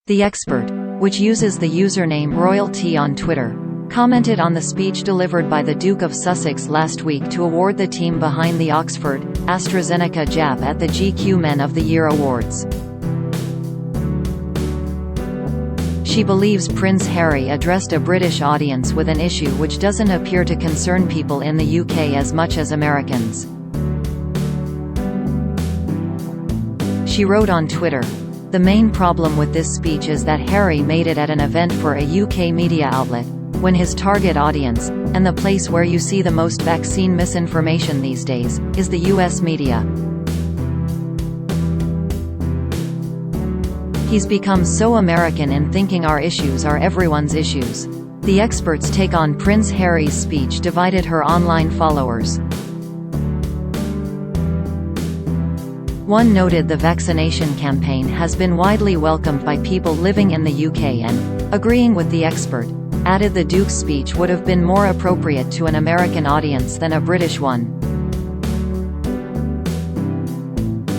The expert, which uses the username Royalty on Twitter, commented on the speech delivered by the Duke of Sussex last week to award the team behind the Oxford AstraZeneca jab at the GQ Men of the Year Awards. She believes Prince Harry addressed a British audience with an issue which doesn't appear to concern people in the UK as much as Americans. She wrote on Twitter, "The main problem with this speech is that Harry made it at an event for a UK media outlet, when his target audience, and the place where you see the most vaccine misinformation these days, is the US media. He's become so American in thinking our issues are everyone's issues." The expert's take on Prince Harry's speech divided her online followers. One noted the vaccination campaign has been widely welcomed by people living in the UK and, agreeing with the expert, added the Duke's speech would have been more appropriate to an American audience than a British one.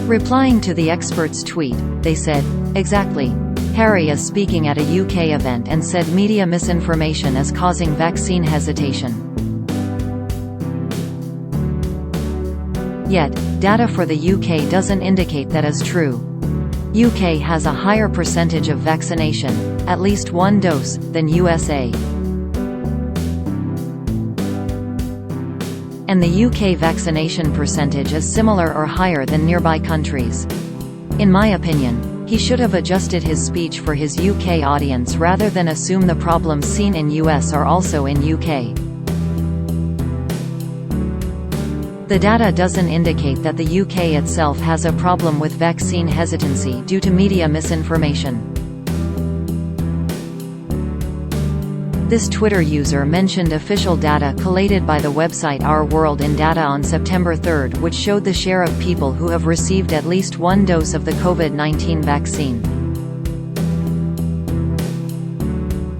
Replying to the expert's tweet, they said, "Exactly. Harry is speaking at a UK event and said media misinformation is causing vaccine hesitation. Yet, data for the UK doesn't indicate that is true. UK has a higher percentage of vaccination, at least one dose, than USA. And the UK vaccination percentage is similar or higher than nearby countries. In my opinion, he should have adjusted his speech for his UK audience rather than assume the problems seen in US are also in UK. The data doesn't indicate that the UK itself has a problem with vaccine hesitancy due to media misinformation." This Twitter user mentioned official data collated by the website Our World in Data on September 3, which showed the share of people who have received at least one dose of the COVID-19 vaccine.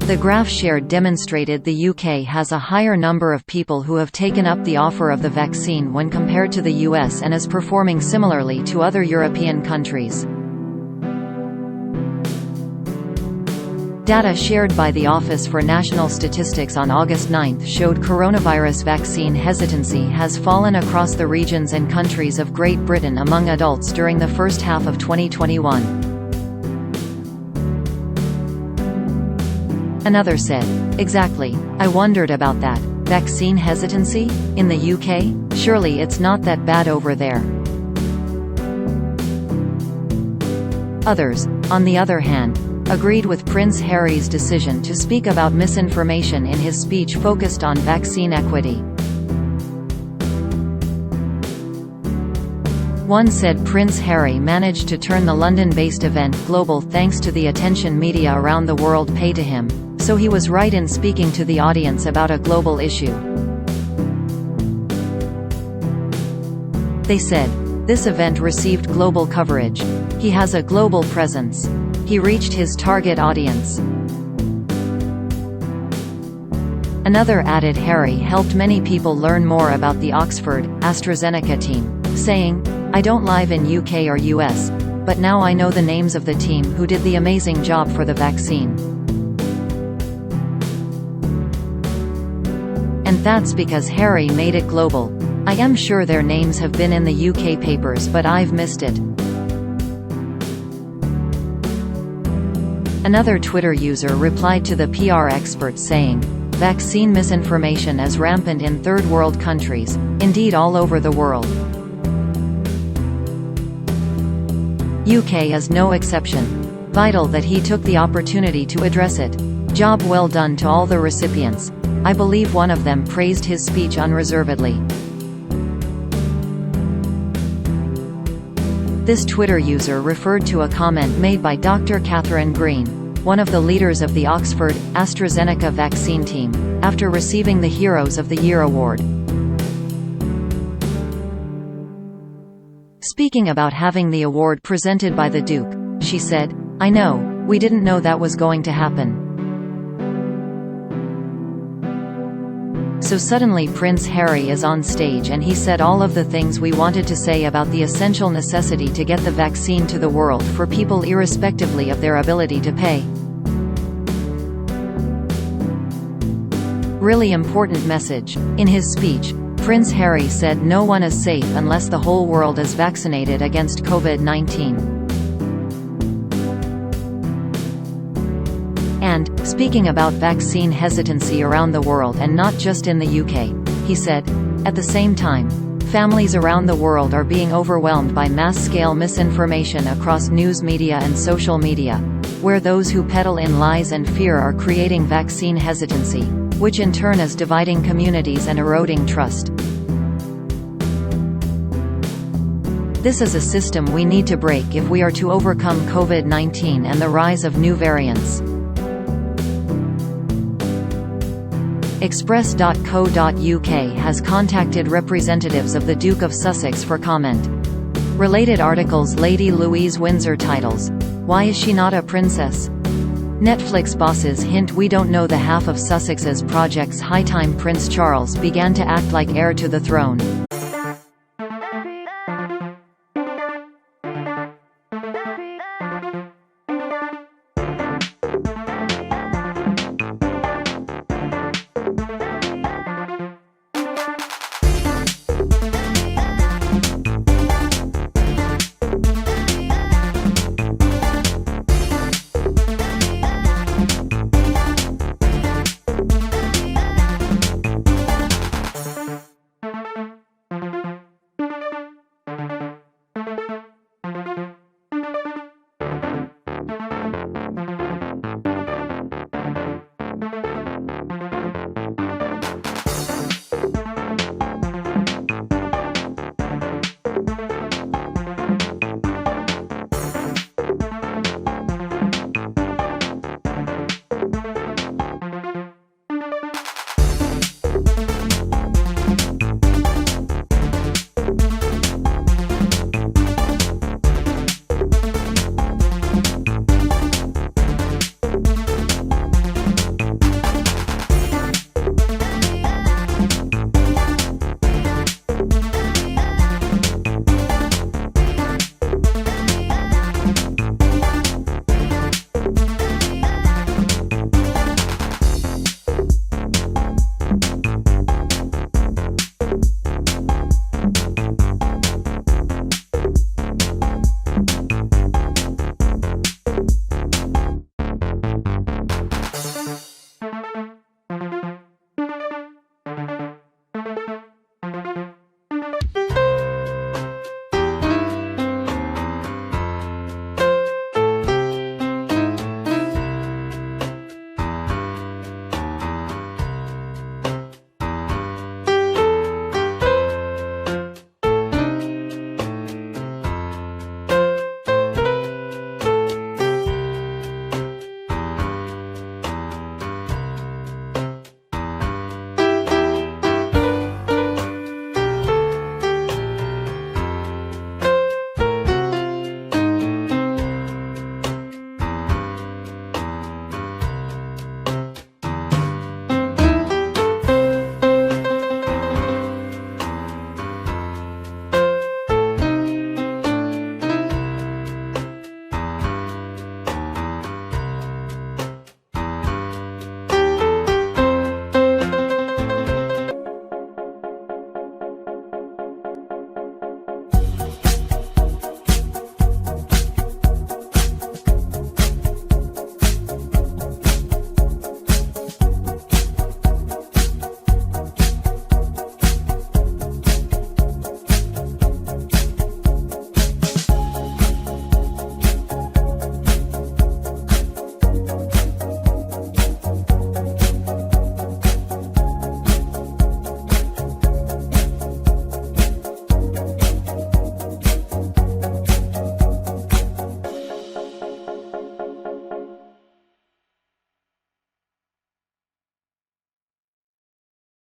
The graph shared demonstrated the UK has a higher number of people who have taken up the offer of the vaccine when compared to the US and is performing similarly to other European countries. Data shared by the Office for National Statistics on August 9 showed coronavirus vaccine hesitancy has fallen across the regions and countries of Great Britain among adults during the first half of 2021. Another said, "Exactly. I wondered about that. Vaccine hesitancy? In the UK? Surely it's not that bad over there." Others, on the other hand, agreed with Prince Harry's decision to speak about misinformation in his speech focused on vaccine equity. One said Prince Harry managed to turn the London-based event global thanks to the attention media around the world pay to him, so he was right in speaking to the audience about a global issue. They said, "This event received global coverage. He has a global presence. He reached his target audience." Another added Harry helped many people learn more about the Oxford AstraZeneca team, saying, "I don't live in UK or US, but now I know the names of the team who did the amazing job for the vaccine. And that's because Harry made it global. I am sure their names have been in the UK papers but I've missed it." Another Twitter user replied to the PR expert saying, "Vaccine misinformation is rampant in third world countries, indeed all over the world. UK is no exception. Vital that he took the opportunity to address it. Job well done to all the recipients. I believe one of them praised his speech unreservedly." This Twitter user referred to a comment made by Dr. Catherine Green, one of the leaders of the Oxford AstraZeneca vaccine team, after receiving the Heroes of the Year award. Speaking about having the award presented by the Duke, she said, "I know, we didn't know that was going to happen. So suddenly Prince Harry is on stage and he said all of the things we wanted to say about the essential necessity to get the vaccine to the world for people irrespectively of their ability to pay. Really important message. In his speech, Prince Harry said no one is safe unless the whole world is vaccinated against COVID-19. And, speaking about vaccine hesitancy around the world and not just in the UK, he said, at the same time, families around the world are being overwhelmed by mass-scale misinformation across news media and social media, where those who peddle in lies and fear are creating vaccine hesitancy, which in turn is dividing communities and eroding trust. This is a system we need to break if we are to overcome COVID-19 and the rise of new variants. Express.co.uk has contacted representatives of the Duke of Sussex for comment. Related articles: Lady Louise Windsor titles, "Why is she not a princess?" Netflix bosses hint we don't know the half of Sussex's projects. High time Prince Charles began to act like heir to the throne.